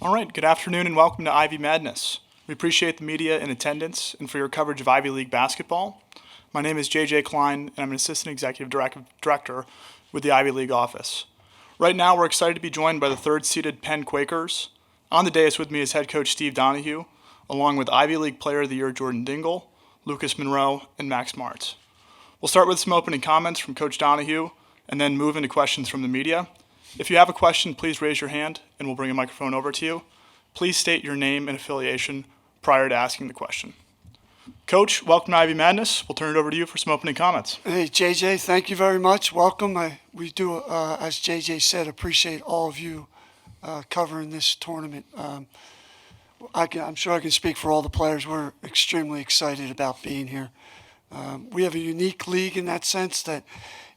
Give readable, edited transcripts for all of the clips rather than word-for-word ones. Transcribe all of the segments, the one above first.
All right, good afternoon and welcome to Ivy Madness. We appreciate the media in attendance and for your coverage of Ivy League basketball. My name is JJ Klein, and I'm an Assistant Executive Director with the Ivy League office. Right now, we're excited to be joined by the third-seeded Penn Quakers. On the dais with me is head coach Steve Donahue, along with Ivy League Player of the Year Jordan Dingle, Lucas Monroe, and Max Martz. We'll start with some opening comments from Coach Donahue and then move into questions from the media. If you have a question, please raise your hand and we'll bring a microphone over to you. Please state your name and affiliation prior to asking the question. Coach, welcome to Ivy Madness. We'll turn it over to you for some opening comments. Hey, JJ, thank you very much. Welcome. We do, as JJ said, appreciate all of you covering this tournament. I'm sure I can speak for all the players. We're extremely excited about being here. We have a unique league in that sense that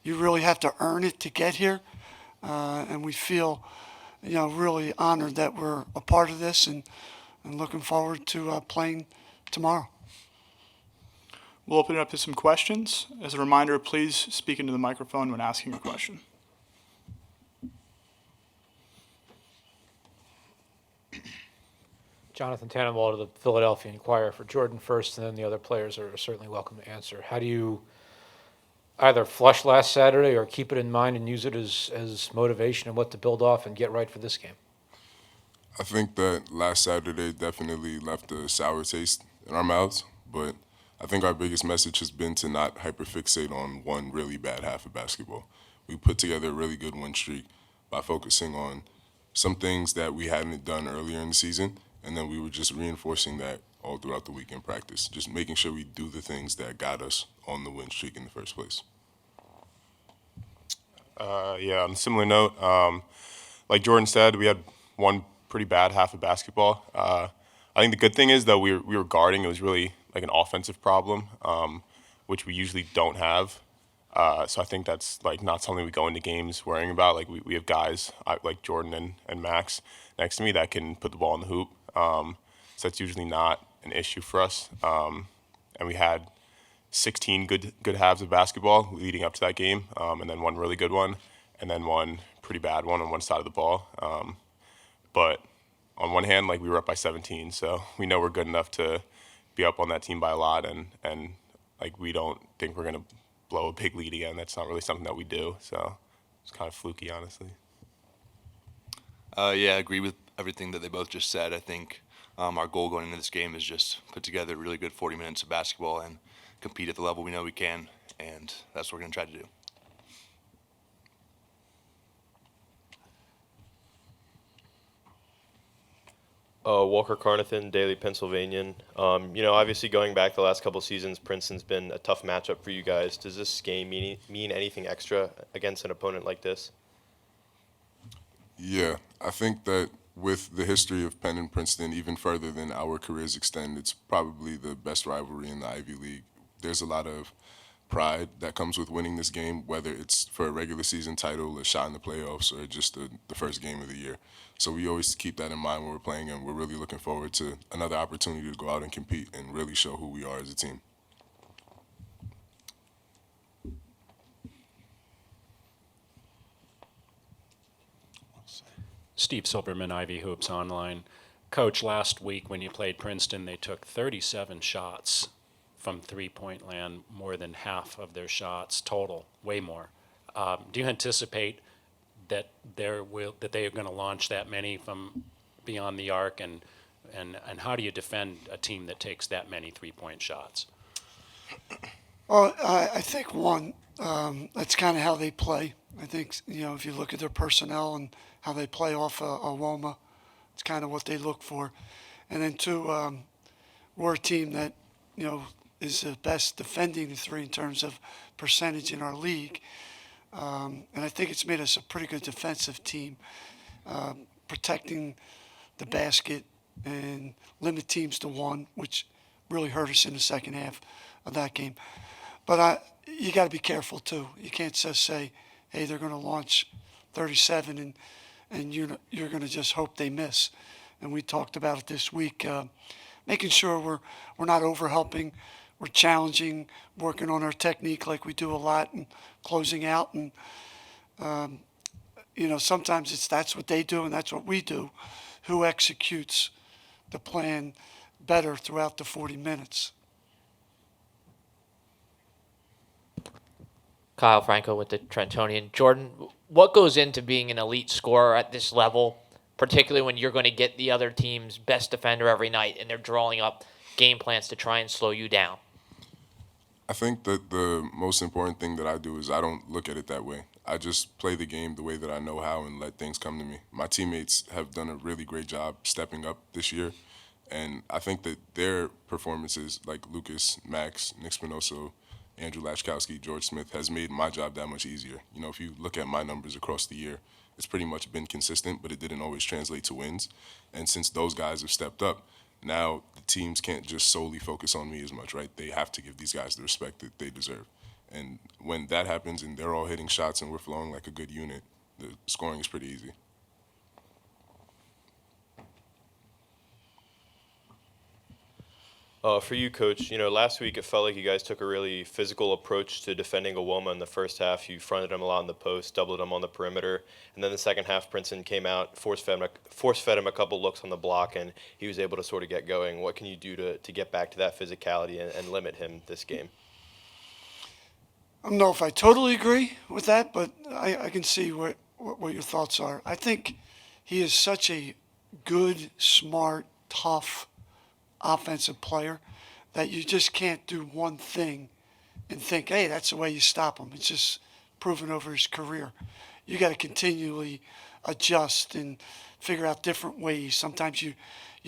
you really have to earn it to get here. And we feel, really honored that we're a part of this and looking forward to playing tomorrow. We'll open it up to some questions. As a reminder, please speak into the microphone when asking a question. Jonathan Tannenwald of the Philadelphia Inquirer. For Jordan first, and then the other players are certainly welcome to answer. How do you either flush last Saturday or keep it in mind and use it as motivation and what to build off and get right for this game? I think that last Saturday definitely left a sour taste in our mouths, but I think our biggest message has been to not hyperfixate on one really bad half of basketball. We put together a really good win streak by focusing on some things that we hadn't done earlier in the season, and then we were just reinforcing that all throughout the week in practice, just making sure we do the things that got us on the win streak in the first place. On a similar note, like Jordan said, we had one pretty bad half of basketball. I think the good thing is that we were guarding. It was really like an offensive problem, which we usually don't have. So I think that's like not something we go into games worrying about. Like we have guys like Jordan and Max next to me that can put the ball in the hoop. So that's usually not an issue for us. And we had 16 good halves of basketball leading up to that game, and then one really good one, and then one pretty bad one on one side of the ball. But on one hand, like we were up by 17, so we know we're good enough to be up on that team by a lot, and like we don't think we're gonna blow a big lead again. That's not really something that we do. So it's kind of fluky, honestly. I agree with everything that they both just said. I think our goal going into this game is just put together really good 40 minutes of basketball and compete at the level we know we can, and that's what we're going to try to do. Walker Carnathan, Daily Pennsylvanian. Obviously going back the last couple of seasons, Princeton's been a tough matchup for you guys. Does this game mean anything extra against an opponent like this? Yeah, I think that with the history of Penn and Princeton, even further than our careers extend, it's probably the best rivalry in the Ivy League. There's a lot of pride that comes with winning this game, whether it's for a regular season title, a shot in the playoffs, or just the first game of the year. So we always keep that in mind when we're playing, and we're really looking forward to another opportunity to go out and compete and really show who we are as a team. Steve Silverman, Ivy Hoops Online. Coach, last week when you played Princeton, they took 37 shots from three-point land, more than half of their shots total, way more. Do you anticipate that they are going to launch that many from beyond the arc, and how do you defend a team that takes that many three-point shots? Well, I think that's kind of how they play. I think, if you look at their personnel and how they play off a Woma, it's kind of what they look for. And then two, we're a team that, is the best defending the three in terms of percentage in our league. And I think it's made us a pretty good defensive team, protecting the basket and limit teams to one, which really hurt us in the second half of that game. But you got to be careful too. You can't just say, hey, they're going to launch 37 and you're going to just hope they miss. And we talked about it this week, making sure we're not overhelping, we're challenging, working on our technique like we do a lot, and closing out. And sometimes that's what they do and that's what we do. who executes the plan better throughout the 40 minutes. Kyle Franco with the Trentonian. Jordan, what goes into being an elite scorer at this level, particularly when you're going to get the other team's best defender every night and they're drawing up game plans to try and slow you down? I think that the most important thing that I do is I don't look at it that way. I just play the game the way that I know how and let things come to me. My teammates have done a really great job stepping up this year, and I think that their performances, like Lucas, Max, Nick Spinoso, Andrew Lashkowski, George Smith, has made my job that much easier. You know, if you look at my numbers across the year, it's pretty much been consistent, but it didn't always translate to wins. And since those guys have stepped up, now the teams can't just solely focus on me as much, right? They have to give these guys the respect that they deserve. And when that happens and they're all hitting shots and we're flowing like a good unit, the scoring is pretty easy. For you, Coach, last week it felt like you guys took a really physical approach to defending Awoma in the first half. You fronted him a lot in the post, doubled him on the perimeter, and then the second half, Princeton came out, force-fed him a couple looks on the block, and he was able to sort of get going. What can you do to get back to that physicality and limit him this game? I don't know if I totally agree with that, but I can see what your thoughts are. I think he is such a good, smart, tough offensive player that you just can't do one thing and think, hey, that's the way you stop him. It's just proven over his career. You got to continually adjust and figure out different ways. Sometimes you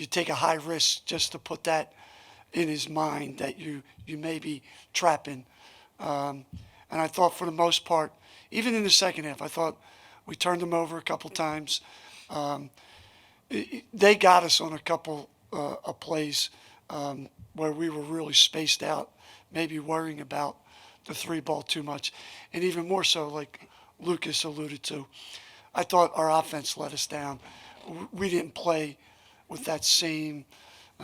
take a high risk just to put that in his mind that you may be trapping. And I thought for the most part, even in the second half, I thought we turned them over a couple times. They got us on a couple of plays where we were really spaced out, maybe worrying about the three ball too much. And even more so, like Lucas alluded to, I thought our offense let us down. We didn't play with that same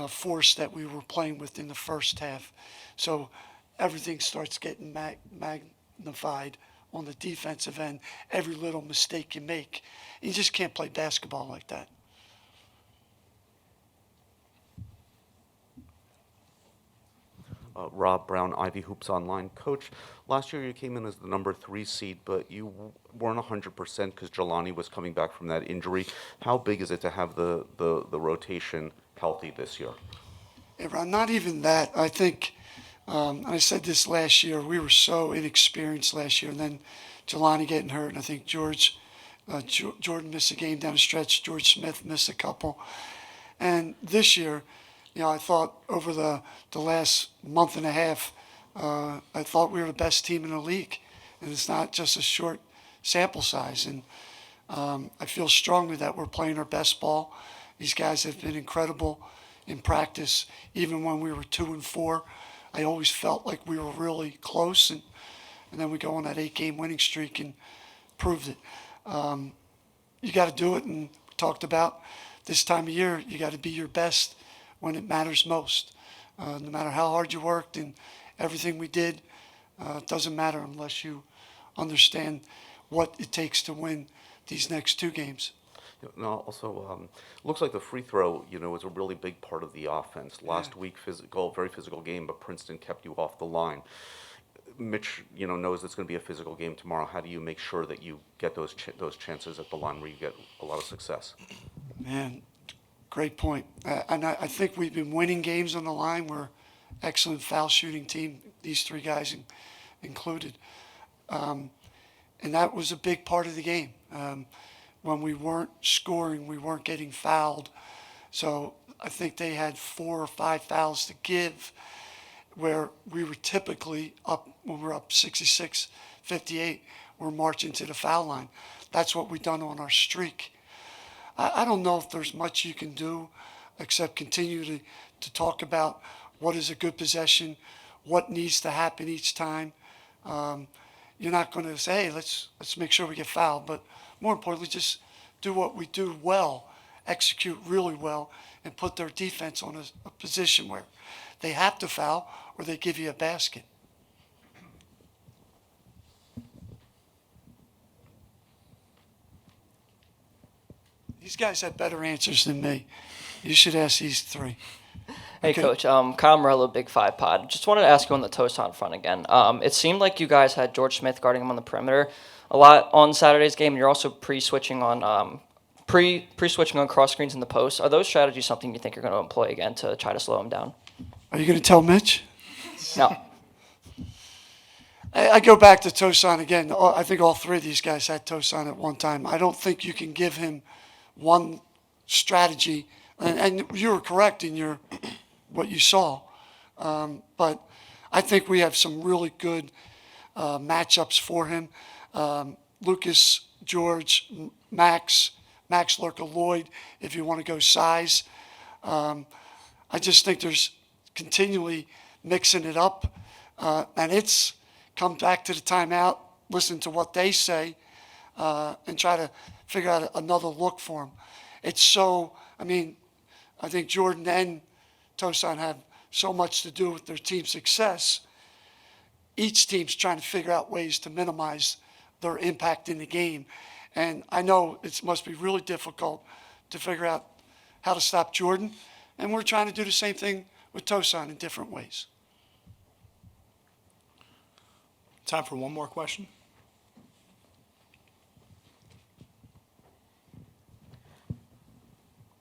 force that we were playing with in the first half. So everything starts getting magnified on the defensive end. Every little mistake you make, you just can't play basketball like that. Rob Brown, Ivy Hoops Online. Coach, last year you came in as the number 3 seed, but you weren't 100% because Jelani was coming back from that injury. How big is it to have the rotation healthy this year? Yeah, Ron, not even that. I think, I said this last year, we were so inexperienced last year, and then Jelani getting hurt, and I think Jordan missed a game down the stretch, George Smith missed a couple. And this year, I thought over the last month and a half, I thought we were the best team in the league. And it's not just a short sample size. And I feel strongly that we're playing our best ball. These guys have been incredible in practice. Even when we were 2-4, I always felt like we were really close. And then we go on that 8-game winning streak and proved it. You got to do it. And we talked about this time of year, you got to be your best when it matters most. No matter how hard you worked and everything we did, it doesn't matter unless you understand what it takes to win these next 2 games. Now, also, looks like the free throw, is a really big part of the offense. Last week, very physical game, but Princeton kept you off the line. Mitch, knows it's going to be a physical game tomorrow. How do you make sure that you get those chances at the line where you get a lot of success? Man, great point. And I think we've been winning games on the line. We're excellent foul shooting team, these 3 guys included. And that was a big part of the game. When we weren't scoring, we weren't getting fouled. So I think they had 4 or 5 fouls to give, where we were typically up, when we're up 66-58, we're marching to the foul line. That's what we've done on our streak. I don't know if there's much you can do except continue to talk about what is a good possession, what needs to happen each time. You're not going to say, hey, let's make sure we get fouled, but more importantly, just do what we do well, execute really well, and put their defense on a position where they have to foul or they give you a basket. These guys have better answers than me. You should ask these three. Hey, Okay. Coach. Kyle Morello, Big Five Pod. Just wanted to ask you on the Tosan front again. It seemed like you guys had George Smith guarding him on the perimeter a lot on Saturday's game, and you're also pre-switching on pre-switching on cross screens in the post. Are those strategies something you think you're going to employ again to try to slow him down? Are you going to tell Mitch? No. I go back to Tosan again. I think all three of these guys had Tosan at one time. I don't think you can give him one strategy. And you were correct in your what you saw. But I think we have some really good matchups for him. Lucas, George, Max Lurka, Lloyd, if you want to go size. I just think there's continually mixing it up. And it's come back to the timeout, listen to what they say, and try to figure out another look for them. It's so, I think Jordan and Tosan have so much to do with their team's success. Each team's trying to figure out ways to minimize their impact in the game. And I know it must be really difficult to figure out how to stop Jordan. And we're trying to do the same thing with Tosan in different ways. Time for one more question.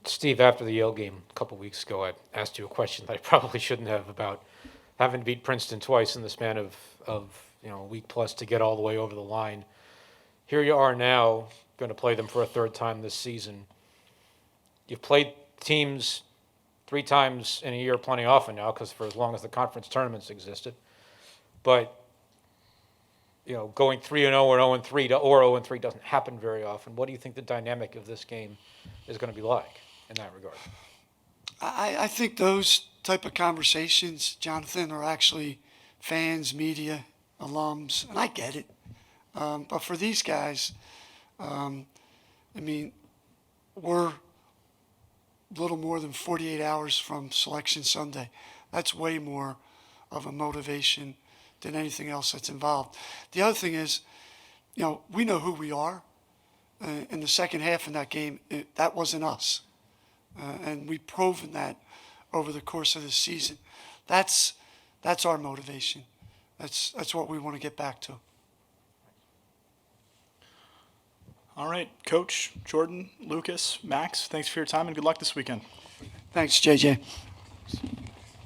Steve, after the Yale game a couple weeks ago, I asked you a question that I probably shouldn't have about having to beat Princeton twice in the span of a week plus to get all the way over the line. Here you are now, going to play them for a third time this season. You've played teams 3 times in a year plenty often now, because for as long as the conference tournaments existed. But going 3-0 or 0-3 or 0-3 doesn't happen very often. What do you think the dynamic of this game is going to be like in that regard? I think those type of conversations, Jonathan, are actually fans, media, alums, and I get it. But for these guys, we're a little more than 48 hours from Selection Sunday. That's way more of a motivation than anything else that's involved. The other thing is, we know who we are. In the second half in that game, that wasn't us. And we've proven that over the course of the season. That's our motivation. That's what we want to get back to. All right, Coach, Jordan, Lucas, Max, thanks for your time and good luck this weekend. Thanks, JJ.